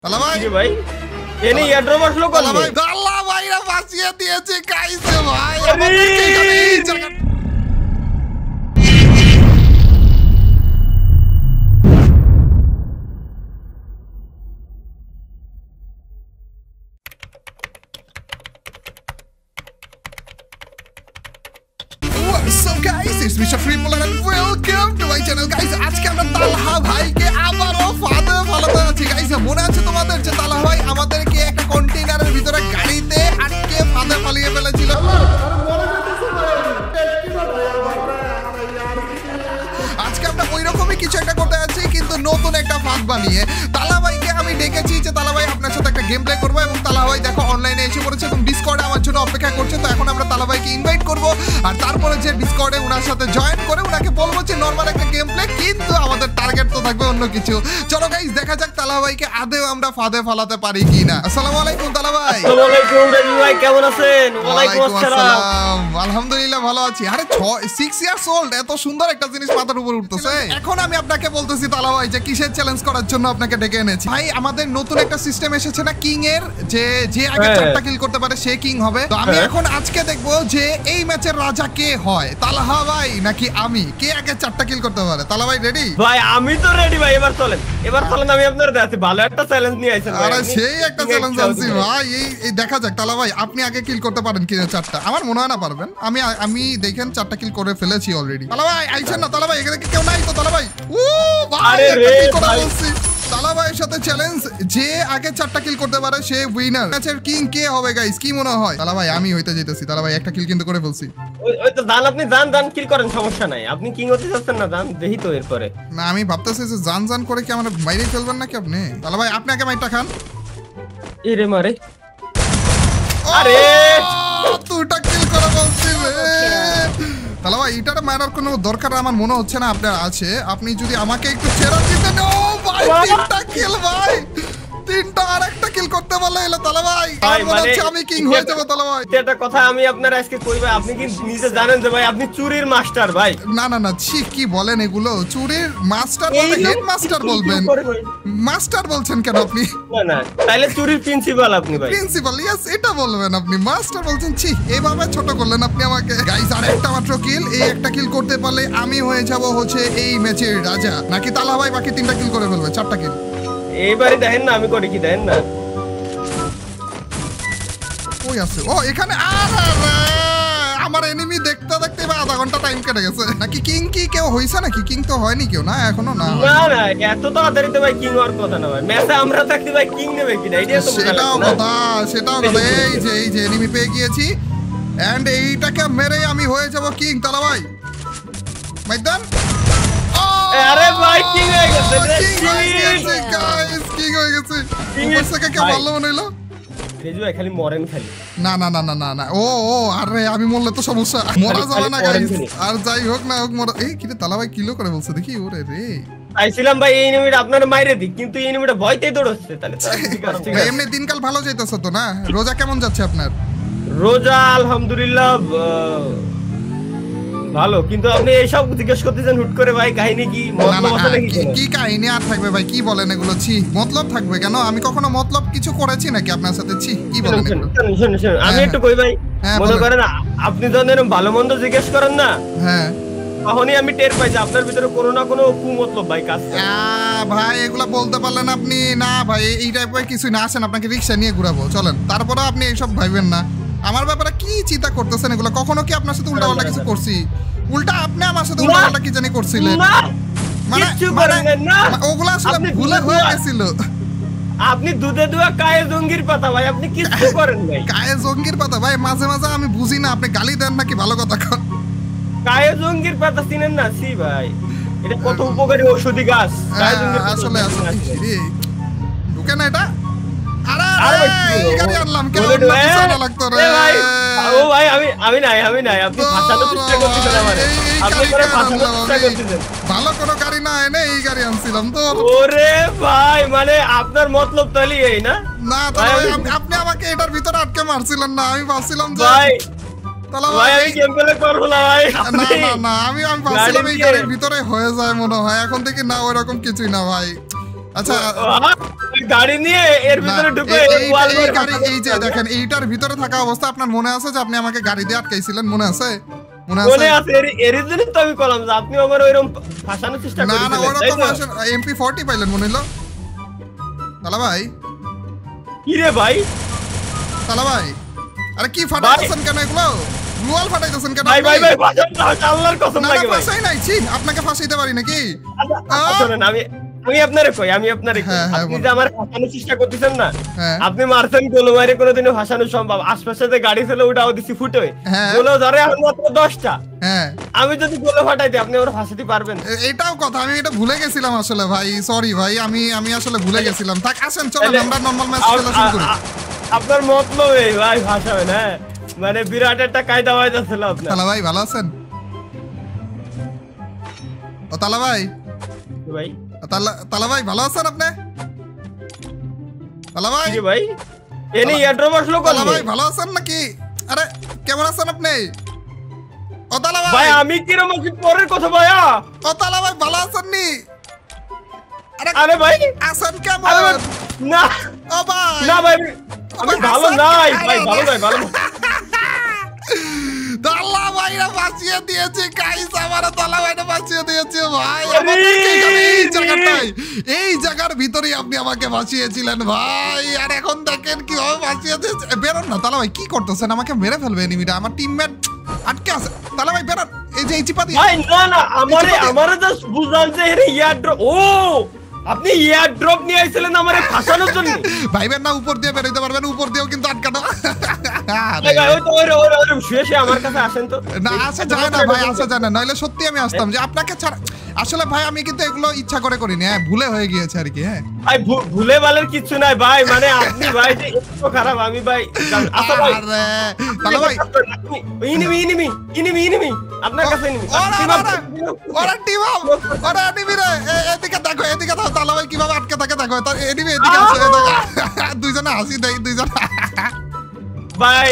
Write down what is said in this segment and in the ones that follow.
তালা ভাই ভাই এনে এয়ারড্রপ আসলো তালা ভাই আল্লাহ ভাইরা বাঁচিয়ে দিয়েছে গাইছে ভাই So guys, it's Mr. Freepolar and welcome to my channel guys. আজকে আমরা তালহা ভাইকে আবারও ফাঁদে ফেলাতে আছি guys. মনে আছে তোমাদের যে তালহা ভাই আমাদেরকে একটা কন্টেইনারের ভিতরে গাড়িতে আটকে ফাঁদে পালিয়ে ফেলেছিল? আজকে আমরা ওইরকমই কিছু একটা করতে আছি কিন্তু নতুন একটা ফাঁদ বানিয়ে। তালা ভাইকে আমি ডেকেছি যে তালা ভাই আপনার সাথে একটা গেম প্লে করবো এবং তালা ভাই দেখো অনলাইনে এসে পড়েছে এবং ডিসকর্ডে আমার জন্য অপেক্ষা করছে। তো এখন আমরা তালা ভাইকে ইনভাইট করবো আর তারপরে যে ডিসকর্ডে ওনার সাথে জয়েন করে ওনাকে বলবো যে নর্মাল একটা গেম প্লে কিন্তু আমাদের টার্গেট তো থাকবে অন্য কিছু। চলো গাইস দেখা যাক তালা ভাইকে আদেও আমরা ফাঁদে ফালাতে পারি কিনা। আসসালামু আলাইকুম তালা ভাই। আসসালামু আলাইকুম রাজু ভাই, কেমন আছেন? ওয়ালাইকুম আসসালাম। আলহামদুলিল্লাহ ভালো আছি। আরে 6 ইয়ার্স ওল্ড এত সুন্দর একটা জিনিস মাথার উপর উঠতেছে। এখন আমি আপনাকে বলতেছি তালা ভাই যে কিসের চ্যালেঞ্জ করার জন্য আপনাকে ডেকে এনেছি। ভাই আমাদের নতুন একটা সিস্টেম এসেছে না কিং এর, যে আগে 4টা কিল করতে পারে সে কিং হবে। তো আমি এখন আজকে দেখবো যে এই ম্যাচের রাজা কে হয়, তালহা ভাই নাকি আমি, কে আগে 4টা কিল করতে পারে। তালা ভাই রেডি? ভাই আমি তো রেডি ভাই, এবার চলেন আমি আপনার কাছে ভালো একটা চ্যালেঞ্জ নিয়ে আইছেন ভাই। আরে সেই একটা চ্যালেঞ্জ আনছি ভাই, এই দেখা যাক তালা ভাই আপনি আগে কিল করতে পারেন কিনা 4টা। আমার মনে হয় না পারবেন। আমি দেখেন 4টা কিল করে ফেলেছি অলরেডি। তালা ভাই আইছেন না? তালা ভাই এখানে কেউ নাই তো? তালা ভাই ও ভাই একটা কিল করে বলছি। তালা ভাইয়ের সাথে চ্যালেঞ্জ, যে আগে 4টা কিল করতে পারে সে উইনার। ম্যাচের কিং কে হবে গাইস, কি মনে হয়? তালা ভাই আমি হইতে যেতেছি। তালা ভাই একটা কিল কিন্তু করে ফেলছি। ওই তো জান, আপনি জান কিল করেন, সমস্যা নাই। আপনি কিং হতে যাচ্ছেন না, জান দেখি তো এরপরে। না আমি ভাবতেছি যে জান করে কি আমরা বাইরে ফেলবেন নাকি আপনি? তালা ভাই আপনি আগে মাইরটা খান। এরে মারে, আরে 2টা কিল করে বলছি রে। তালা ভাই এটার মারার কোনো দরকার আমার মনে হচ্ছে না আপনার আছে। আপনি যদি আমাকে একটু ছেড়ে দিতেন। ও ভাই 3টা কিল ভাই, 3টা আর একটা কিল করতে পারলে এলো তালা ভাই আর মনে হচ্ছে আমি কিং হয়ে যাব। তালা ভাই এটা কথা আমি আপনার আজকে কই ভাই, আপনি কি নিজে জানেন যে ভাই আপনি চুরির মাস্টার ভাই? না ছি কি বলেন এগুলো? চুরির মাস্টার বলতে হেড মাস্টার বলবেন, মাস্টার বলছেন কেন আপনি? না তাহলে চুরির প্রিন্সিপাল আপনি ভাই। প্রিন্সিপাল ইয়েস এটা বলবেন আপনি, মাস্টার বলছেন ছি এইভাবে ছোট করলেন আপনি আমাকে। গাইস আর একটা মাত্র কিল, এই একটা কিল করতে পারলে আমি হয়ে যাব হচ্ছে এই ম্যাচের রাজা, নাকি তালা ভাই বাকি 3টা কিল করে ফেলবে? 4টা কিল এইবারে দেখেন না আমি করি কি, দেখেন না ওই আছে। ও এখানে আরে আমার এনিমি দেখতে দেখতে আধা ঘন্টা টাইম কেটে গেছে। নাকি কিং কি কেউ হইছে নাকি? কিং তো হয়নি কেউ না এখনো। না এত তাড়াতাড়ি তো ভাই কিং হওয়ার কথা না ভাই। ম্যাচে আমরা থাকতে ভাই কিং নেবে কি না এটা তো সেটাও কথা। এই যে এনিমি পেয়ে গিয়েছি এন্ড এইটাকে মেরে আমি হয়ে যাব কিং। তালা ভাই মাইদান আরে ভাই কিং হয়ে গেছে গাইস, কিং হয়ে গেছে। উপরটাকে কে ভালো বানাইলো রেজু ভাই, খালি মরেন খালি। না ও আরে আমি মরলে তো সমস্যা, মরা যাবে না গাইস। আর যাই হোক না হোক মরা। এই কি রে তালা ভাই কিলো করে বলছে দেখি। ওরে রে আইছিলাম ভাই এই এনিমিটা আপনার মাইরে দিই, কিন্তু এই এনিমিটা ভয়তেই দৌড়চ্ছে। তাহলে ঠিক আছে। এমনি দিনকাল ভালো যাইতেছে তো না? রোজা কেমন যাচ্ছে আপনার? রোজা আলহামদুলিল্লাহ ভালো, কিন্তু আপনি এইসব জিজ্ঞেস করতেছেন হুট করে ভাই, কাহিনী কি? কি কাহিনী আর থাকবে ভাই, কি বলেন এগুলো? ছি মতলব থাকবে কেন? আমি কখনো মতলব কিছু করেছি নাকি আপনার সাথে? ছি কি বলেন এগুলো? আমি একটু কই ভাই, মনে করেন আপনি যখন এরকম ভালো মন্দ জিজ্ঞেস করেন না, হ্যাঁ তখনই আমি টের পাই যে আপনার ভিতরে কোনো না কোনো কুমতলব ভাই কাজ করে। ভাই এগুলা বলতে পারলেন আপনি? না ভাই এই টাইপের কিছু না। আসেন আপনাকে রিক্সা নিয়ে ঘুরাবো চলেন। তারপরে আপনি এইসব ভাববেন না। আমার ব্যাপারে কি চিন্তা করতেছেন এগুলো? কখনো কি আপনার সাথে উল্টাপাল্টা কিছু করছি? উল্টা আপনি আমার সাথে উল্টাপাল্টা কি জানি করছিলেন? ওগুলো আসলে ভুলে হয়ে গেছিল। আপনি দুধে দুয়া কায়ে জঙ্গির পাতা ভাই, আপনি কিছু করেন নাই। কায়ে জঙ্গির পাতা ভাই মাঝে মাঝে আমি বুঝি না আপনি গালি দেন নাকি ভালো কথা কন। কায়ে জঙ্গির পাতা চিনেন না? সি ভাই এটা কত উপকারী ঔষধি গাছ। কায়ে জঙ্গির আসলে ঢুকে না এটা। আরে এই গাড়ি আনলাম কেন? না লাগতো রে ভাই। ও ভাই আমি নাই আপনি ফাঁসানোর চেষ্টা করতেছেন আমারে। আপনি করে ফাঁসানোর চেষ্টা করতেছেন। ভালো কোনো গাড়ি না এনে এই গাড়ি আনছিলাম তো। ওরে ভাই মানে আপনার মতলব তাহলে এই না? না তাহলে আপনি আমাকে এটার ভিতরে আটকে মারছিলেন না? আমি ভাবছিলাম যে ভাই ভাই আমি গেম প্লে করব না ভাই। না আমি ভাবছিলাম এই গাড়ির ভিতরে হয়ে যায় মনে হয়। এখন থেকে না ওইরকম কিছুই না ভাই। আচ্ছা গাড়ি নিয়ে এর ভিতরে ঢুকে এই গাড়ি এই যে দেখেন এইটার ভিতরে থাকা অবস্থা আপনার মনে আছে যে আপনি আমাকে গাড়ি দিয়ে আটকাইছিলেন মনে আছে? মনে আছে এর জন্য তো আমি কলম যে আপনি আমার ওইরকম ফাঁসানোর চেষ্টা করেছিলেন। না ওরকম MP40 পাইলেন মনে হলো তালা ভাই। কি রে ভাই তালা ভাই আরে কি ফাটাইতেছেন কেন এগুলো? গ্লুয়াল ফাটাইতেছেন কেন? ভাই আল্লাহর কসম লাগে ভাই ফাঁসাই নাই ছি আপনাকে ফাঁসাইতে পারি নাকি? শুনেন আমি আপনারে কই আপনি যে আমার ফাঁসানোর চেষ্টা করতেছেন না, আপনি মারছেন গোলো মারে কোনোদিনও ফাঁসানো সম্ভব। আশপাশে যে গাড়ি ছিল ওটাও দিছি ফুটে গোলো ধরে এখন মাত্র 10টা। আমি যদি গোলো ফাটাই দিই আপনি ওরা ফাঁসাতে পারবেন? এটাও কথা, আমি এটা ভুলে গেছিলাম আসলে ভাই, সরি ভাই, আমি আসলে ভুলে গেছিলাম। থাক আসেন চলেন আমরা নরমাল ম্যাচ খেলা শুরু করি। আপনার মতলব এই ভাই ফাঁসাবেন? হ্যাঁ মানে বিরাট একটা কায়দা হইতাছিল আপনার। তালা ভাই ভালো আছেন? ও তালা ভাই ভাই তালা ভাই ভালো আছেন আপনি? তালা ভাই কি ভাই এনি এড্রো বসলো কল? তালা ভাই ভালো আছেন নাকি? আরে কেমন আছেন আপনি? ও তালা ভাই আমি কি রকম কি পরের কথা ভাইয়া? ও তালা ভাই ভালো আছেন নি? আরে ভাই আছেন কেমন? না ও ভাই না ভাই আমি ভালো নাই ভাই, ভালো তালা ভাইরা বাঁচিয়ে দিয়েছে গাইস, আমার তালা ভাইরা বাঁচিয়ে দিয়েছে ভাই। এই জায়গার ভিতরে আপনি আমাকে বাঁচিয়েছিলেন ভাই, আর এখন দেখেন কিভাবে বাঁচিয়ে দিয়েছে। বেরোন না তালা ভাই, কি করতেছেন? আমাকে মেরে ফেলবে এনিমিটা, আমার টিমমেট আটকে আছে। তালা ভাই বেরোন, এই যে এই চিপা দিয়ে। ভাই না আমারে জাস্ট বুঝান যে এর ইয়ারড্রপ। ও আপনি ইয়ারড্রপ নিয়ে আইছিলেন আমারে ফাঁসানোর জন্য? ভাইবেন না উপর দিয়ে বেরোতে পারবেন, উপর দিয়েও কিন্তু আটকানো। আমার কাছে আসেন তো। না আসা যায় না ভাই, আসা যায় না, নইলে সত্যি আমি আসতাম যে আপনাকে ছাড়া। আসলে ভাই আমি কিন্তু এগুলো ইচ্ছা করে করিনি, হ্যাঁ ভুলে হয়ে গিয়েছে আর কি। হ্যাঁ ভাই ভুলে বালের কিছু নাই ভাই, মানে আপনি ভাই যে এত খারাপ। আমি ভাই আচ্ছা ভাই তাহলে ভাই ইনিমি আপনার কাছে ইনিমি ওরা টিম আপ, ওরা এনিমি রে। এদিকে দেখো, এদিকে দেখো তাহলে ভাই কিভাবে আটকে থাকে দেখো। তার এনিমি এদিকে আছে, দুইজনে হাসি দেয় দুইজন ভাই।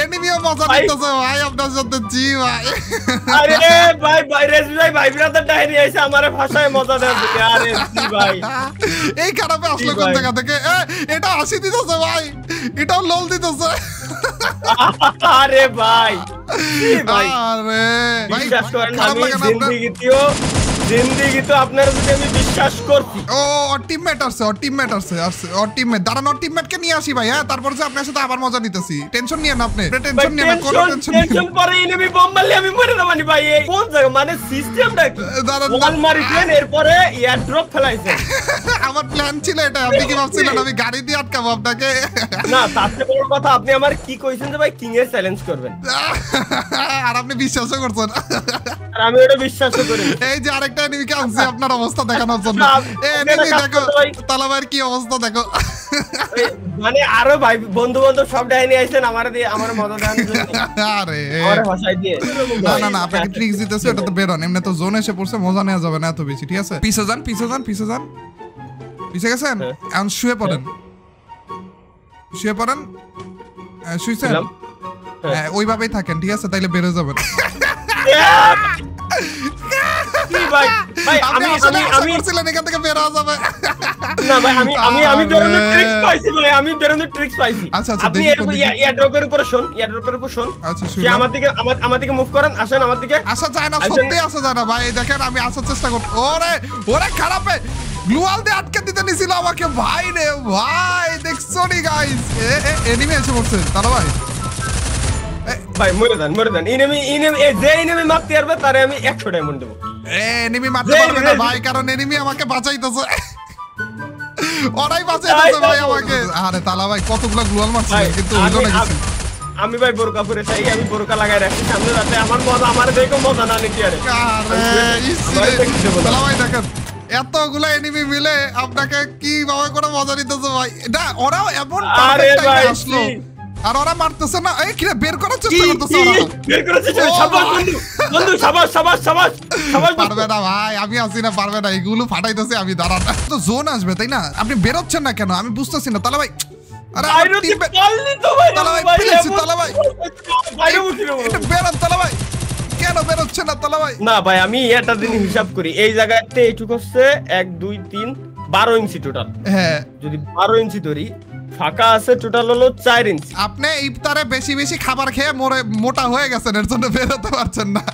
এনিমিও মজা নিতেছে ভাই আপনার সাথে। জি ভাই আরে ভাই রেজ ভাই ব্রাদার ডাইনি আইছে আমারে ভাষায় মজা দেয়। আরে জি ভাই এই খারাপে আসলো কোন জায়গা থেকে? এটা হাসি দিতেছে ভাই, এটাও লোল দিতেছে। আরে ভাই আরে ভাই বিশ্বাস করেন আমি জিন্দেগি তো আপনার যদি আমি বিশ্বাস করছি। ও টিমমেট আছে, দাঁড়ানো টিমমেটকে নিয়ে আসি ভাই। হ্যাঁ তারপর যে আপনার সাথে আবার মজা নিতেছি। টেনশন নিয়ে না আপনি, টেনশন নিয়ে না, কোনো টেনশন পরে এনিমি বম মারলে আমি মরে না মানে ভাই। এই কোন জায়গা মানে সিস্টেমটা কি? বল মারিছেন এরপরে এয়ারড্রপ ফেলাইছে। আমার প্ল্যান ছিল এটা। আপনি কি ভাবছিলেন আমি গাড়ি দিয়ে আটকাবো আপনাকে? না তাতে বড় কথা আপনি আমার কি কইছেন যে ভাই কিং এর চ্যালেঞ্জ করবেন, আর আপনি বিশ্বাসও করছেন। আর আমি এটা বিশ্বাসও করি। এই যে আরেকটা এনিমিকে আনছি আপনার অবস্থা দেখানোর জন্য। এনিমি দেখো তালা ভাইয়ের কি অবস্থা দেখো। মানে আরো ভাই বন্ধু বান্ধব সব ডাইনি আইছেন আমার দিয়ে আমার মজা দেওয়ার জন্য। আরে আমার ভাষায় দিয়ে না আপনাকে ট্রিক্স দিতেছে, এটা তো বেরোন। এমনি তো জোন এসে পড়ছে, মজা নেওয়া যাবে না এত বেশি। ঠিক আছে পিছে যান পিছে গেছেন, এখন শুয়ে পড়েন শুয়েছেন, ওইভাবেই থাকেন। ঠিক আছে তাইলে বেরো যাবেন। আমার দিকে মুভ করেন, আসেন আমার দিকে। আসা যায় না, সত্যি আসা যায় না ভাই। দেখেন আমি আসার চেষ্টা করছি। ওরে খারাপে গ্লুয়াল দিয়ে আটকে দিতে নিছিল আমাকে ভাই রে ভাই। দেখছো নি গাইস, এনিমি এসে পড়ছে তারা ভাই। ভাই মরে দেন এনিমি যে এনিমি মারতে পারবে তারে আমি 100 ডায়মন্ড দেব। এনিমি মারতে পারবে না ভাই, কারণ এনিমি আমাকে বাঁচাইতেছে। ওরাই বাঁচাইতেছে ভাই আমাকে। আরে তালা ভাই কতগুলো গ্লুয়াল মারছে কিন্তু হলো না কিছু। আমি ভাই বোরকা পরে চাই, আমি বোরকা লাগাই রাখছি সামনে, যাতে আমার মজা আমার দেখো মজা না নিতে আরে। তালা ভাই দেখেন এতগুলো এনিমি মিলে আপনাকে কি ভাবে করে মজা নিতেছে ভাই। এটা ওরাও এমন পারফেক্ট টাইমে আসলো, আর ওরা মারতেছে না। এই কিরে বের করার চেষ্টা করতেছে ওরা, বের করার চেষ্টা। শাবাশ বন্ধু শাবাশ। পারবে না ভাই, আমি আছি না, পারবে না। এগুলো ফাটাইতেছে আমি। দাঁড়ান তো জোন আসবে তাই না? আপনি বেরোচ্ছেন না কেন আমি বুঝতেছি না তালা ভাই। আরে তালা ভাই প্লিজ, তালা ভাই এটা বেরোন তালা ভাই। কে কেন বেরোচ্ছে না তালা ভাই? না ভাই আমি একটা দিন হিসাব করি, এই জায়গাতে এইটুকু হচ্ছে 1 2 3 12 ইঞ্চি টোটাল। হ্যাঁ যদি 12 ইঞ্চি ধরি, ফাঁকা আছে টোটাল হলো 4 ইঞ্চি। আপনি ইফতারে বেশি বেশি খাবার খেয়ে মোটা হয়ে গেছেন, এর জন্য বেরোতে পারছেন না।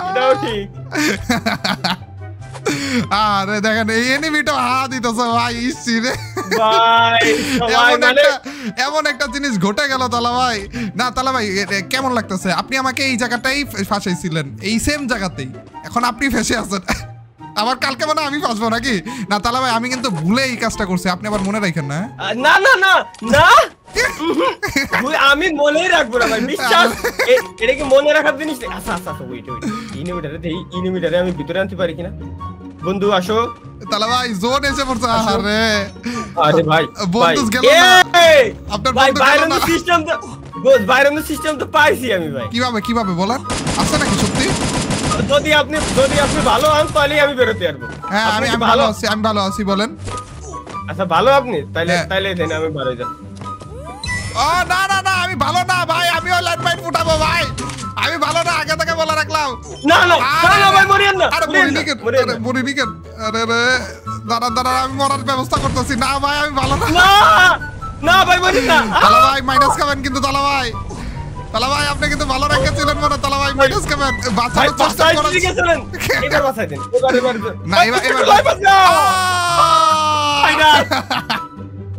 এটাও ঠিক। আরে দেখেন এই এনিমিটা দিতেছে ভাই, ইসি রে ভাই সবাই মানে এমন একটা জিনিস ঘটে গেল তালা ভাই। না তালা ভাই কেমন লাগতেছে? আপনি আমাকে এই জায়গাটাই ফাঁসাইছিলেন, এই সেম জায়গাতেই, এখন আপনি ফেসে আছেন। আবার কালকে মানে আমি ফাঁসবো নাকি? না তালা ভাই আমি কিন্তু ভুলে এই কাজটা করছি, আপনি আবার মনে রাখেন না। না না না না আমি মনেই রাখবো না ভাই, বিশ্বাস। এটা কি মনে রাখার জিনিস? আচ্ছা আচ্ছা ওয়েট ওয়েট, ইনিমিটারে আমি ভিতরে আনতে পারি কিনা? বন্ধু আসো। তালা ভাই জোন এসে পড়ছে। আরে আরে ভাই বন্ধু গেল না, আপনার ভাই বন্ধু গেল বাইরের না। সিস্টেম তো বাইরের সিস্টেম তো পাইছি আমি ভাই। কিভাবে বলেন? আছে নাকি সত্যি? যদি আপনি ভালো হন তাহলে আমি বেরোতে পারবো। হ্যাঁ আমি ভালো আছি বলেন। আচ্ছা ভালো আপনি, তাইলে দেন আমি বাড়ি যাব। ও না না না আমি ভালো না ভাই, আমিও লাইট ফাইট ফুটাবো ভাই, আমি ভালো না, আগে থেকে বলে রাখলাম। না না না ভাই মরিয়েন না। আরে মরিনি কেন? আরে রে দাঁড়া আমি মরার ব্যবস্থা করতেছি। না ভাই আমি ভালো না। না ভাই মরিয়েন না। তালা ভাই মাইনাস খাবেন কিন্তু তালা ভাই আপনি কিন্তু ভালো রেখেছিলেন মানে তালা ভাই মাইনাস খাবেন। বাঁচানোর চেষ্টা করেন। এবার বাঁচাই দেন। এবার না এবার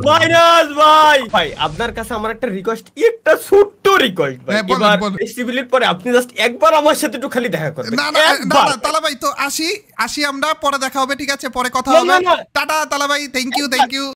মাইনাস ভাই আপনার কাছে আমার একটা রিকোয়েস্ট, একটা ছোট্ট রিকোয়েস্ট ভাই। এবার ফেস্টিভ্যালের পরে আপনি জাস্ট একবার আমার সাথে একটু খালি দেখা করবেন। না তালা ভাই তো আসি আমরা, পরে দেখা হবে, ঠিক আছে? পরে কথা হবে। টাটা তালা ভাই, থ্যাংক ইউ